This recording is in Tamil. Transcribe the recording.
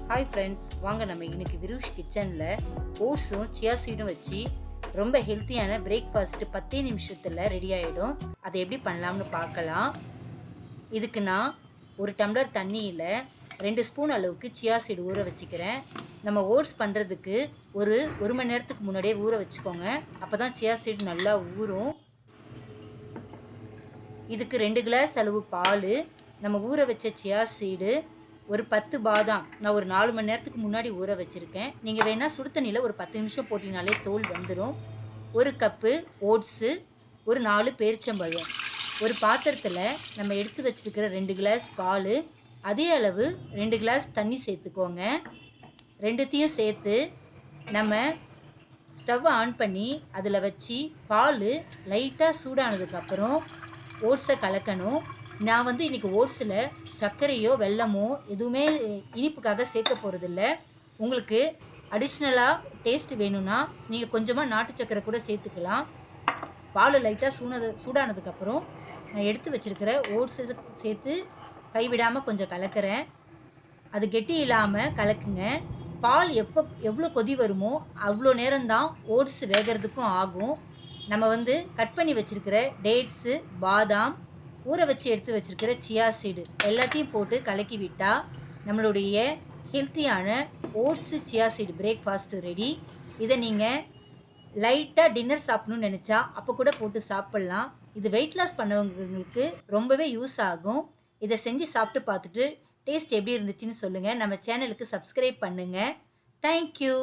ஹாய் ஃப்ரெண்ட்ஸ், வாங்க நம்ம இன்னைக்கு விருஷ் கிச்சனில் ஓட்ஸும் சியா சீடும் வச்சு ரொம்ப ஹெல்த்தியான பிரேக்ஃபாஸ்ட்டு 10 நிமிஷத்தில் ரெடி ஆகிடும். அதை எப்படி பண்ணலாம்னு பார்க்கலாம். இதுக்கு நான் ஒரு டம்ளர் தண்ணியில் 2 ஸ்பூன் அளவுக்கு சியா சீடு ஊற வச்சுக்கிறேன். நம்ம ஓட்ஸ் பண்ணுறதுக்கு ஒரு மணி நேரத்துக்கு முன்னாடியே ஊற வச்சுக்கோங்க. அப்போ தான் சியா சீடு நல்லா ஊறும். இதுக்கு 2 கிளாஸ் அளவு பால், நம்ம ஊற வச்ச சியா சீடு, ஒரு 10 பாதாம் நான் ஒரு 4 மணி நேரத்துக்கு முன்னாடி ஊற வச்சுருக்கேன். நீங்கள் வேணால் சுடு தண்ணியில் ஒரு 10 நிமிஷம் போட்டிங்கனாலே தோல் வந்துடும். ஒரு கப்பு ஓட்ஸு, ஒரு 4 பேரிச்சம்பழம். ஒரு பாத்திரத்தில் நம்ம எடுத்து வச்சுருக்கிற 2 கிளாஸ் பால், அதே அளவு 2 கிளாஸ் தண்ணி சேர்த்துக்கோங்க. ரெண்டுத்தையும் சேர்த்து நம்ம ஸ்டவ்வை ஆன் பண்ணி அதில் வச்சு பால் லைட்டாக சூடானதுக்கப்புறம் ஓட்ஸை கலக்கணும். நான் இன்றைக்கி ஓட்ஸில் சர்க்கரையோ வெல்லமோ எதுவுமே இனிப்புக்காக சேர்க்க போகிறதில்ல. உங்களுக்கு அடிஷ்னலாக டேஸ்ட் வேணும்னா நீங்கள் கொஞ்சமாக நாட்டு சர்க்கரை கூட சேர்த்துக்கலாம். பால் லைட்டாக சூடானதுக்கப்புறம் நான் எடுத்து வச்சுருக்கிற ஓட்ஸை சேர்த்து கைவிடாமல் கொஞ்சம் கலக்கிறேன். அது கெட்டி இல்லாமல் கலக்குங்க. பால் எவ்வளோ கொதி வருமோ அவ்வளோ நேரம்தான் ஓட்ஸ் வேகிறதுக்கும் ஆகும். நம்ம கட் பண்ணி வச்சுருக்கிற டேட்ஸு, பாதாம், ஊற வச்சு எடுத்து வச்சுருக்கிற சியா சீடு எல்லாத்தையும் போட்டு கலக்கி விட்டால் நம்மளுடைய ஹெல்த்தியான oats chia seed breakfast ready. இதை நீங்கள் லைட்டாக டின்னர் சாப்பிட்ணுன்னு நினச்சா அப்போ கூட போட்டு சாப்பிட்லாம். இது வெயிட் லாஸ் பண்ணவங்களுக்கு ரொம்பவே யூஸ் ஆகும். இதை செஞ்சு சாப்பிட்டு பார்த்துட்டு டேஸ்ட் எப்படி இருந்துச்சுன்னு சொல்லுங்கள். நம்ம சேனலுக்கு சப்ஸ்கிரைப் பண்ணுங்கள். தேங்க்யூ.